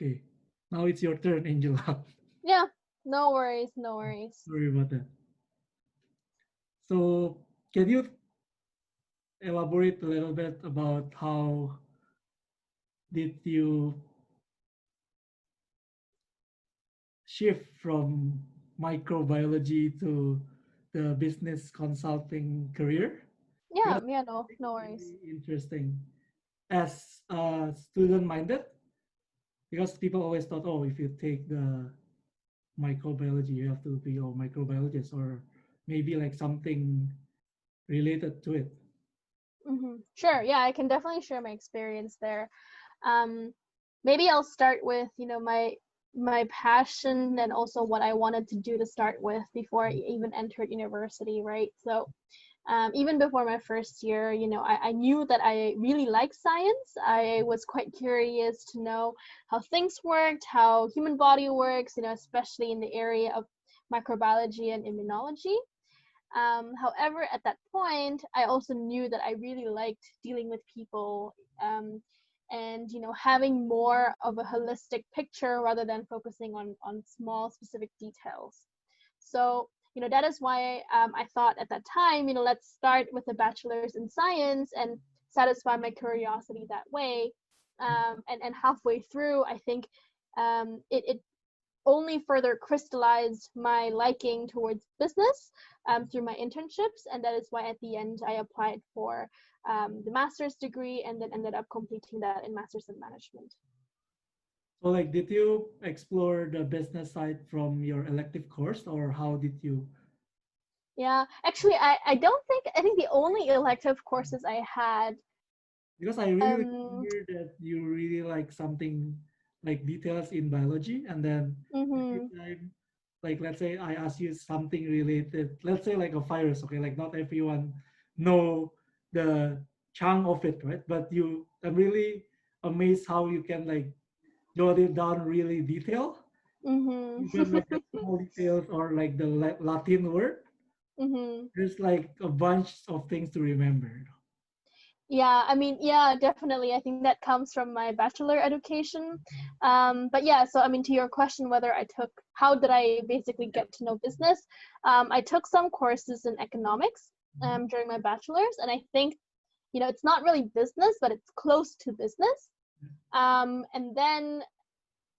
Okay. Now it's your turn, Angela. Yeah, no worries, no worries. Sorry about that. So, can you elaborate a little bit about how did you shift from microbiology to the business consulting career? Yeah, Because yeah, I no, think no it's worries. really interesting as student minded, because people always thought, oh, if you take the microbiology, you have to be a microbiologist or maybe like something related to it. Sure, yeah, I can definitely share my experience there. Um, Maybe I'll start with, my passion and also what I wanted to do to start with before I even entered university, right? So, even before my first year, I knew that I really like science. I was quite curious to know how things worked, how human body works, especially in the area of microbiology and immunology. However, at that point, I also knew that I really liked dealing with people, and having more of a holistic picture rather than focusing on small specific details. So that is why I thought at that time, let's start with a bachelor's in science and satisfy my curiosity that way. And halfway through, I think it only further crystallized my liking towards business through my internships, and that is why at the end I applied for the master's degree and then ended up completing that in master's in management. So, like, did you explore the business side from your elective course, or how did you? Yeah, actually, I don't think, I think the only elective courses I had. Because I really um hear that you really like something like details in biology, and then every mhm, time, like, let's say I ask you something related, let's say like a virus, okay, like not everyone know the chunk of it, right? But I'm really amazed how you can like jot it down really detail, mhm. even like the small details or like the Latin word. Mhm. There's like a bunch of things to remember. Yeah, I mean, yeah, definitely. I think that comes from my bachelor education. But yeah, so I mean, to your question, whether how did I basically get to know business? I took some courses in economics Mhm. during my bachelor's, and I think, it's not really business, but it's close to business. And then,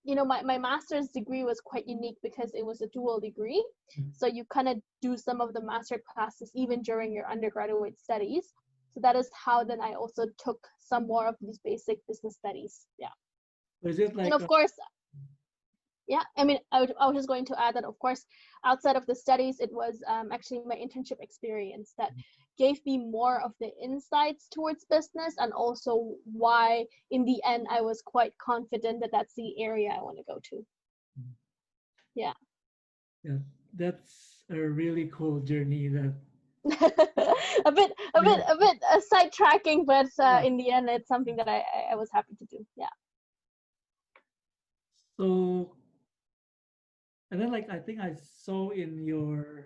my master's degree was quite unique because it was a dual degree. So you kind of do some of the master classes even during your undergraduate studies. So that is how then I also took some more of these basic business studies. Yeah. So is it And like of course, yeah, I mean, I was just going to add that, of course, outside of the studies, it was actually my internship experience that gave me more of the insights towards business, and also why, in the end, I was quite confident that that's the area I want to go to. Yeah. yeah, that's a really cool journey that yeah, A bit sidetracking, but yeah. in the end, it's something that I was happy to do. Yeah. So and then like I think I saw in your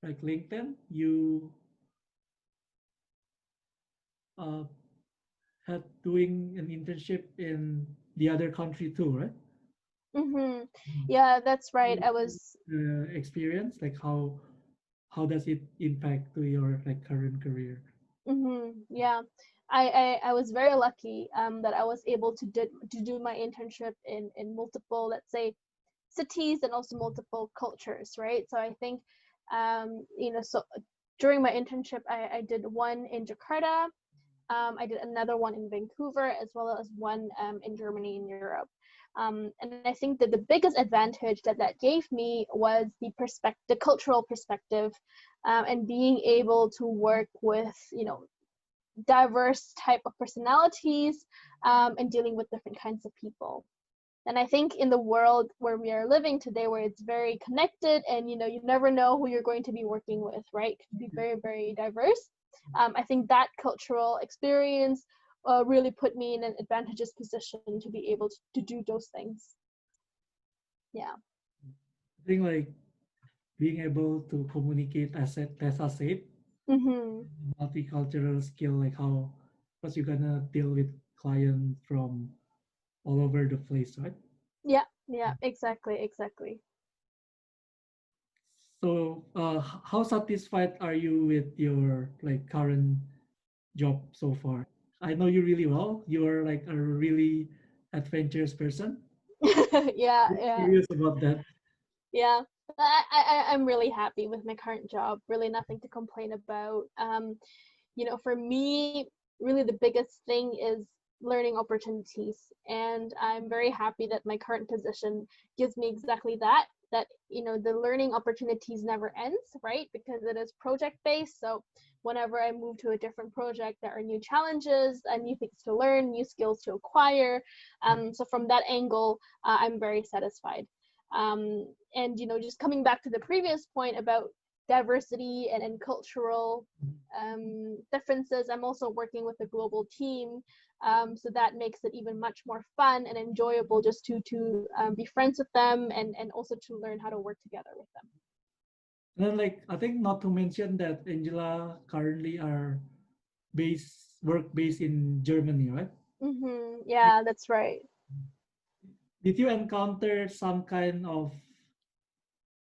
like LinkedIn you uh had doing an internship in the other country too, right? Mm-hmm. Mm. Yeah, that's right. So, I was. experience like how does it impact to your like current career? Yeah, I was very lucky that I was able to do my internship in multiple, let's say, cities and also multiple cultures, right? So I think, so during my internship, I did one in Jakarta. I did another one in Vancouver, as well as one in Germany in Europe. And I think that the biggest advantage that gave me was the cultural perspective, and being able to work with, diverse type of personalities, and dealing with different kinds of people. And I think in the world where we are living today, where it's very connected and you never know who you're going to be working with, right? It can be very, very diverse. I think that cultural experience really put me in an advantageous position to be able to do those things. Yeah. I think like being able to communicate as a safe Mm-hmm. multicultural skill, like how because you're gonna deal with clients from all over the place, right? Yeah, exactly. So, how satisfied are you with your like current job so far? I know you really well. You're like a really adventurous person. Yeah, I'm yeah. curious about that. Yeah, I'm really happy with my current job. Really nothing to complain about. For me, really the biggest thing is learning opportunities, and I'm very happy that my current position gives me exactly that. That the learning opportunities never ends, right? Because it is project based. So whenever I move to a different project, there are new challenges and new things to learn, new skills to acquire. So from that angle, I'm very satisfied. And just coming back to the previous point about diversity and cultural differences, I'm also working with a global team, so that makes it even much more fun and enjoyable just to be friends with them and also to learn how to work together with them. And then, like, I think not to mention that Angela currently are work based in Germany, right? Yeah, that's right. Did you encounter some kind of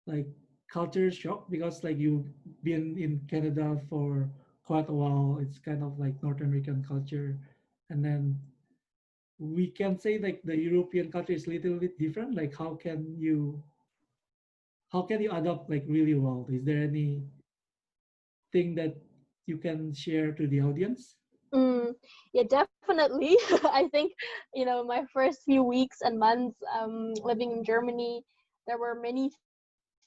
like culture shock because like you've been in Canada for quite a while? It's kind of like North American culture, and then we can say like the European culture is a little bit different. Like how can you adapt like really well? Is there anything that you can share to the audience? Mm, yeah, definitely. I think, my first few weeks and months living in Germany, there were many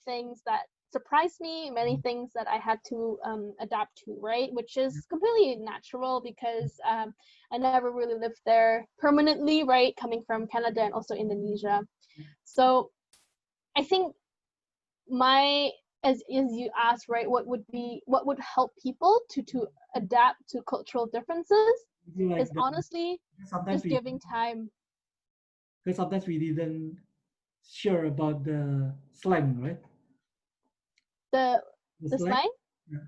things that surprised me, many things that I had to adapt to, right? Which is completely natural because I never really lived there permanently, right? Coming from Canada and also Indonesia. So I think my as you asked, right, what would help people to adapt to cultural differences You is like that honestly sometimes just we giving time. because sometimes we didn't sure about the slang, right? the The the slang. slang. Yeah.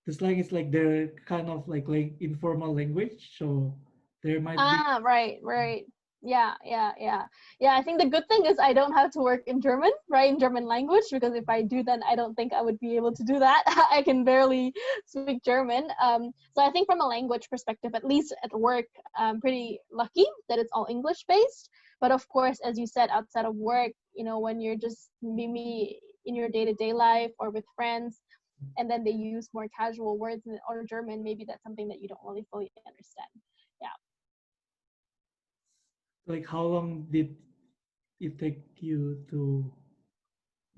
The slang is like their kind of like informal language, so there might be. Right. Yeah, I think the good thing is I don't have to work in German, right, in German language, because if I do, then I don't think I would be able to do that. I can barely speak German. So I think from a language perspective, at least at work, I'm pretty lucky that it's all English based. But of course, as you said, outside of work, when you're just maybe in your day-to-day life or with friends, and then they use more casual words or German, maybe that's something that you don't really fully understand. Yeah. Like how long did it take you to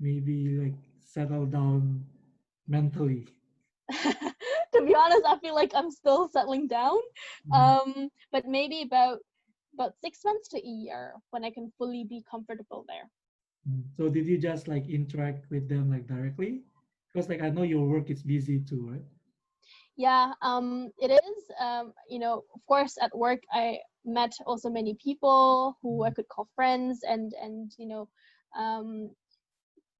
maybe like settle down mentally? To be honest, I feel like I'm still settling down. Mhm. But maybe about 6 months to a year when I can fully be comfortable there. So did you just like interact with them like directly? Because like I know your work is busy too, right? Yeah, it is. Of course, at work I met also many people who I could call friends and um,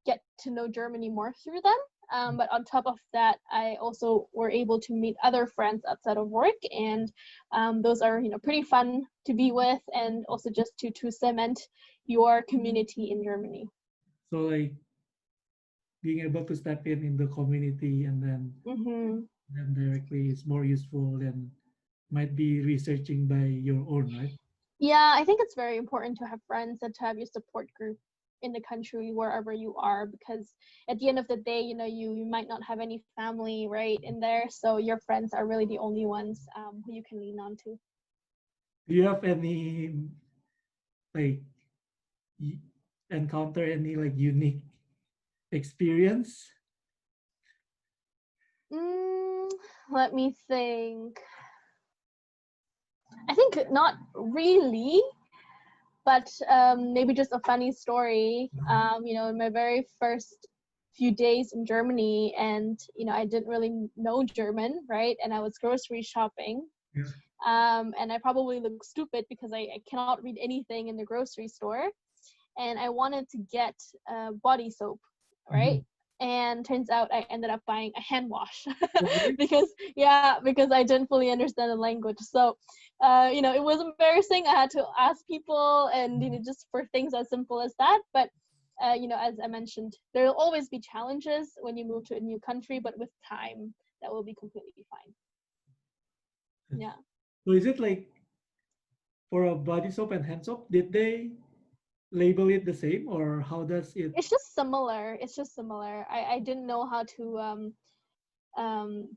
get to know Germany more through them. But on top of that, I also were able to meet other friends outside of work, and those are pretty fun to be with, and also just to cement your community in Germany. So like being able to step in the community and then Hmm. them directly is more useful than might be researching by your own, right? Yeah, I think it's very important to have friends and to have your support group in the country wherever you are, because at the end of the day, you might not have any family right in there, so your friends are really the only ones who you can lean on to. Do you have any like y- encounter any like unique experience? Mm, let me think. I think not really, but maybe just a funny story. In my very first few days in Germany, and I didn't really know German, right? And I was grocery shopping, Yeah. and I probably look stupid because I cannot read anything in the grocery store, and I wanted to get body soap, right? Mhm. and turns out I ended up buying a hand wash Oh, really? because I didn't fully understand the language. So it was embarrassing. I had to ask people, and just for things as simple as that. But as I mentioned, there will always be challenges when you move to a new country, but with time that will be completely fine. Yes. Yeah. So is it like for a body soap and hand soap, did they label it the same, or how does it? It's just similar. I didn't know how to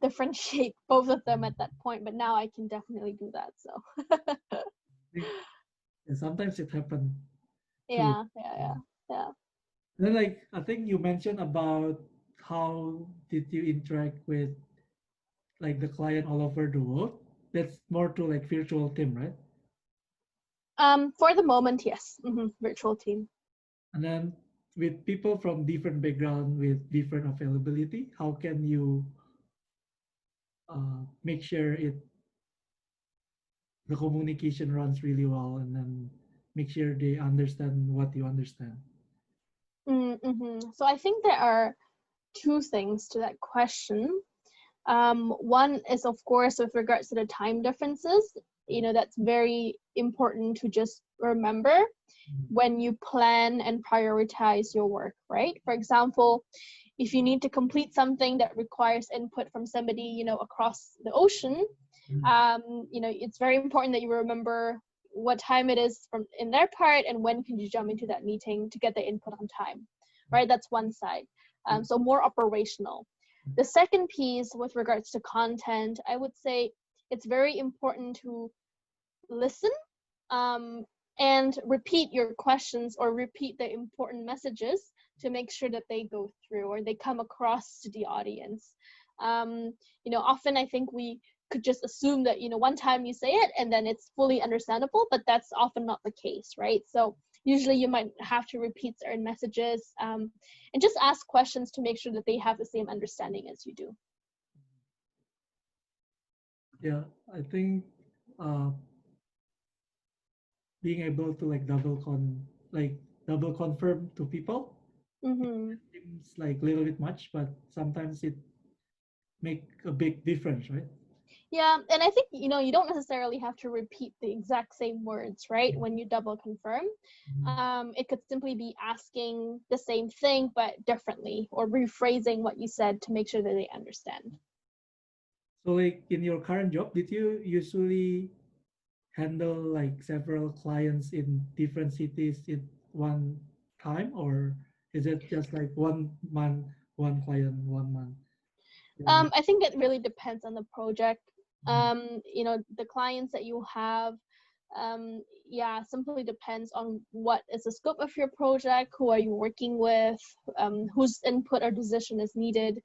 differentiate both of them at that point, but now I can definitely do that. So Think, yeah, sometimes it happens too. yeah. Then, like, I think you mentioned about how did you interact with like the client all over the world. That's more to like virtual team, right? For the moment, yes. Virtual team. And then with people from different background with different availability, how can you make sure the communication runs really well, and then make sure they understand what you understand? So I think there are two things to that question. One is, of course, with regards to the time differences. That's very important to just remember when you plan and prioritize your work, right? For example, if you need to complete something that requires input from somebody, across the ocean, Mhm. it's very important that you remember what time it is from in their part and when can you jump into that meeting to get the input on time, right? That's one side. Yeah. So more operational. The second piece with regards to content, I would say it's very important to listen, um, and repeat your questions or repeat the important messages to make sure that they go through or they come across to the audience. Often I think we could just assume that one time you say it and then it's fully understandable, but that's often not the case, right? So usually you might have to repeat certain messages, and just ask questions to make sure that they have the same understanding as you do. Yeah, I think uh, being able to like double confirm to people Mm-hmm. seems like a little bit much, but sometimes it make a big difference, right? Yeah, and I think you don't necessarily have to repeat the exact same words, right? When you double confirm, Mhm. it could simply be asking the same thing but differently, or rephrasing what you said to make sure that they understand. So, like in your current job, did you usually handle like several clients in different cities in one time, or is it just like one month, one client, 1 month? Yeah. I think it really depends on the project. The clients that you have, yeah, simply depends on what is the scope of your project, who are you working with, whose input or decision is needed.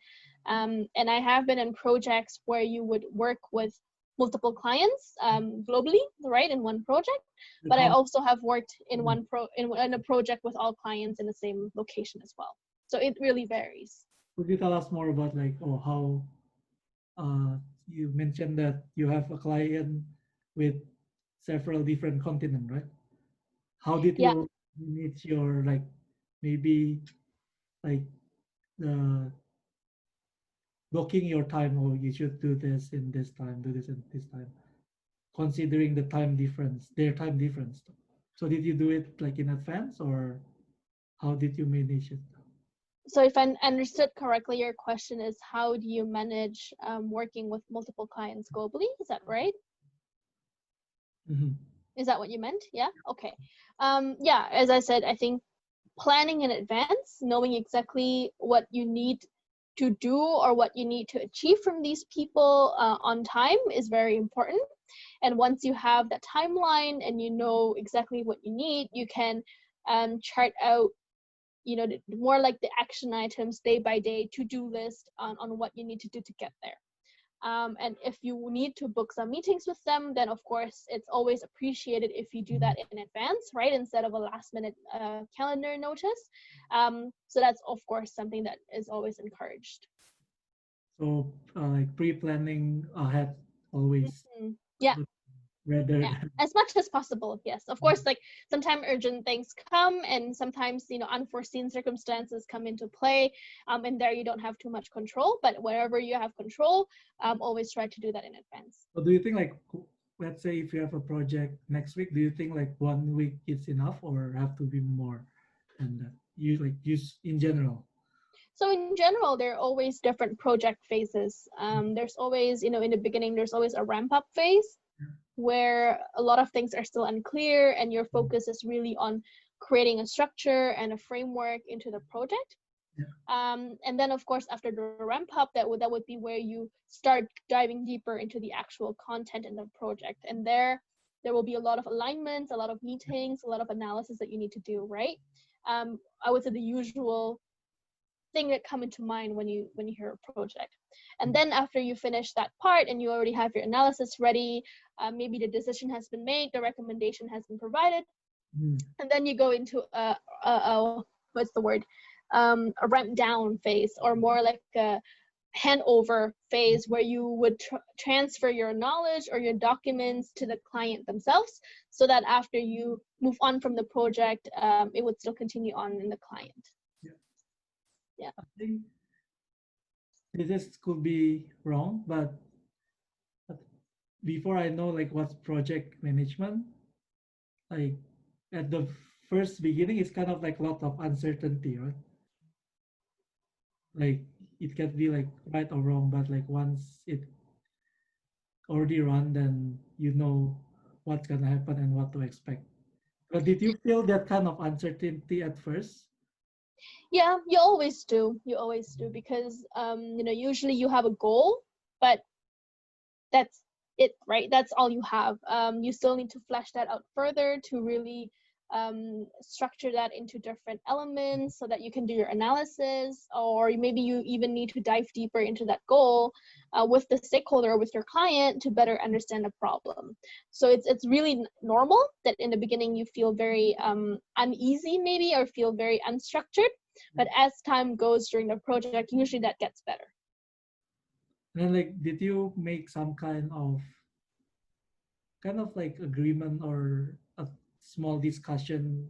And I have been in projects where you would work with multiple clients, globally, right, in one project. Like But I how also have worked in a project with all clients in the same location as well. So it really varies. could you tell us more about like how uh, you mentioned that you have a client with several different continents, right? How did Yeah. you manage your like maybe like the blocking your time? Oh, you should do this in this time, do this in this time, considering the time difference, their time difference. So did you do it like in advance, or how did you manage it? So if I understood correctly, your question is how do you manage working with multiple clients globally? Is that right? Mhm. Is that what you meant? Yeah. Okay. Yeah. As I said, I think planning in advance, knowing exactly what you need to do or what you need to achieve from these people on time is very important. And once you have that timeline and you know exactly what you need, you can chart out more like the action items day by day to-do list on what you need to do to get there. And if you need to book some meetings with them, then of course it's always appreciated if you do that in advance, right, instead of a last minute calendar notice. So that's of course something that is always encouraged. So like pre-planning ahead always Yeah. good. rather Yeah, than as much as possible. Yes, of course. Like sometimes urgent things come, and sometimes unforeseen circumstances come into play, and there you don't have too much control. But wherever you have control, always try to do that in advance. so do you think like let's say if you have a project next week, do you think like 1 week is enough or have to be more than that? You like use in general. So in general, there are always different project phases. There's always, in the beginning, there's always a ramp up phase where a lot of things are still unclear and your focus is really on creating a structure and a framework into the project. Yeah. And then of course after the ramp up, that would be where you start diving deeper into the actual content in the project, and there will be a lot of alignments, a lot of meetings, a lot of analysis that you need to do, right? I would say the usual thing that come into mind when you hear a project. And then after you finish that part and you already have your analysis ready, maybe the decision has been made, the recommendation has been provided, and then you go into a what's the word, a ramp down phase, or more like a handover phase where you would transfer your knowledge or your documents to the client themselves, so that after you move on from the project, it would still continue on in the client. Yeah. Yeah. I think this could be wrong, but before I know like what's project management, like at the first beginning, it's kind of like a lot of uncertainty, right? Like it can be like right or wrong, but like once it already run, then you know what's gonna happen and what to expect. But did you feel that kind of uncertainty at first? Yeah, you always do because usually you have a goal, but that's it, right? That's all you have. You still need to flesh that out further to really structure that into different elements so that you can do your analysis, or maybe you even need to dive deeper into that goal with the stakeholder or with your client to better understand the problem. So it's really normal that in the beginning you feel very uneasy maybe, or feel very unstructured, but as time goes during the project, usually that gets better. And then like did you make some kind of like agreement or a small discussion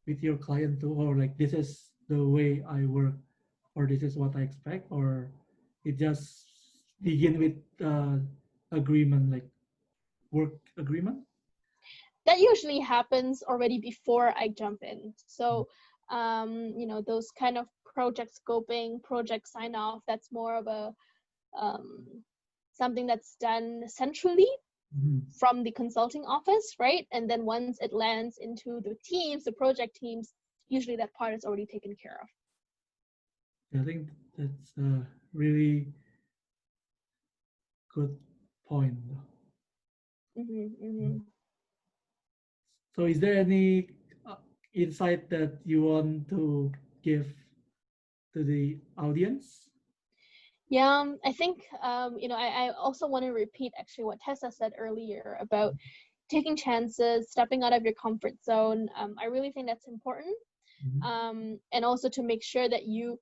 with your client too, or like this is the way I work, or this is what I expect, or it just begin with agreement, like work agreement? That usually happens already before I jump in. So, those kind of project scoping, project sign off, that's more of a something that's done centrally from the consulting office, right? And then once it lands into the teams, the project teams, usually that part is already taken care of. I think that's a really good point. Mm-hmm. So, is there any insight that you want to give to the audience? Yeah, I think I also want to repeat actually what Tessa said earlier about taking chances, stepping out of your comfort zone. I really think that's important. And also to make sure that you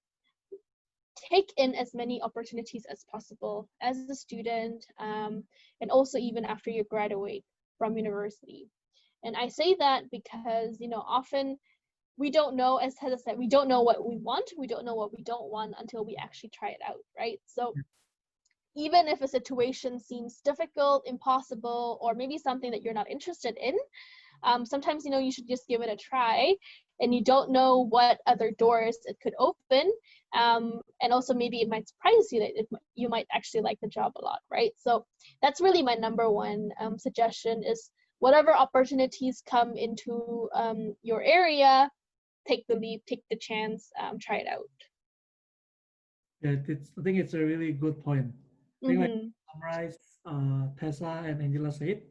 take in as many opportunities as possible as a student, and also even after you graduate from university. And I say that because, often we don't know, as Tessa said, we don't know what we want, we don't know what we don't want until we actually try it out, right? So even if a situation seems difficult, impossible, or maybe something that you're not interested in, sometimes you should just give it a try, and you don't know what other doors it could open, and also maybe it might surprise you that you might actually like the job a lot, right? So that's really my number one suggestion is whatever opportunities come into your area, take the leap, take the chance, try it out. Yeah, I think it's a really good point. I think like Mm-hmm. summarize Tessa and Angela said.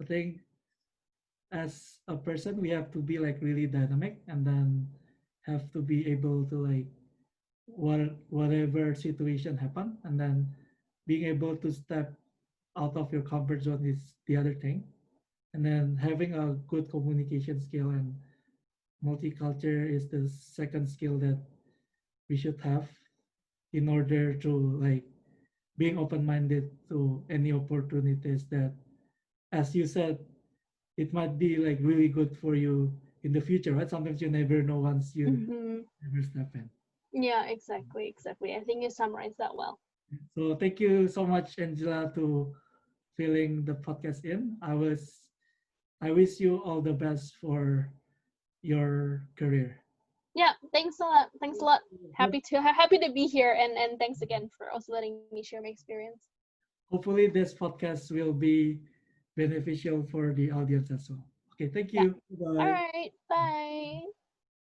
I think as a person we have to be like really dynamic and then have to be able to like whatever situation happen, and then being able to step out of your comfort zone is the other thing, and then having a good communication skill and multicultural is the second skill that we should have in order to like being open-minded to any opportunities that as you said, it might be like really good for you in the future, right? Sometimes you never know once you Hmm. never step in. Yeah, exactly, exactly. I think you summarized that well. So thank you so much, Angela, to filling the podcast in. I wish you all the best for your career. Yeah, thanks a lot. Thanks a lot. Happy to be here, and thanks again for also letting me share my experience. Hopefully, this podcast will be beneficial for the audience as well. Okay, thank Yeah. you. All Bye. right. Bye.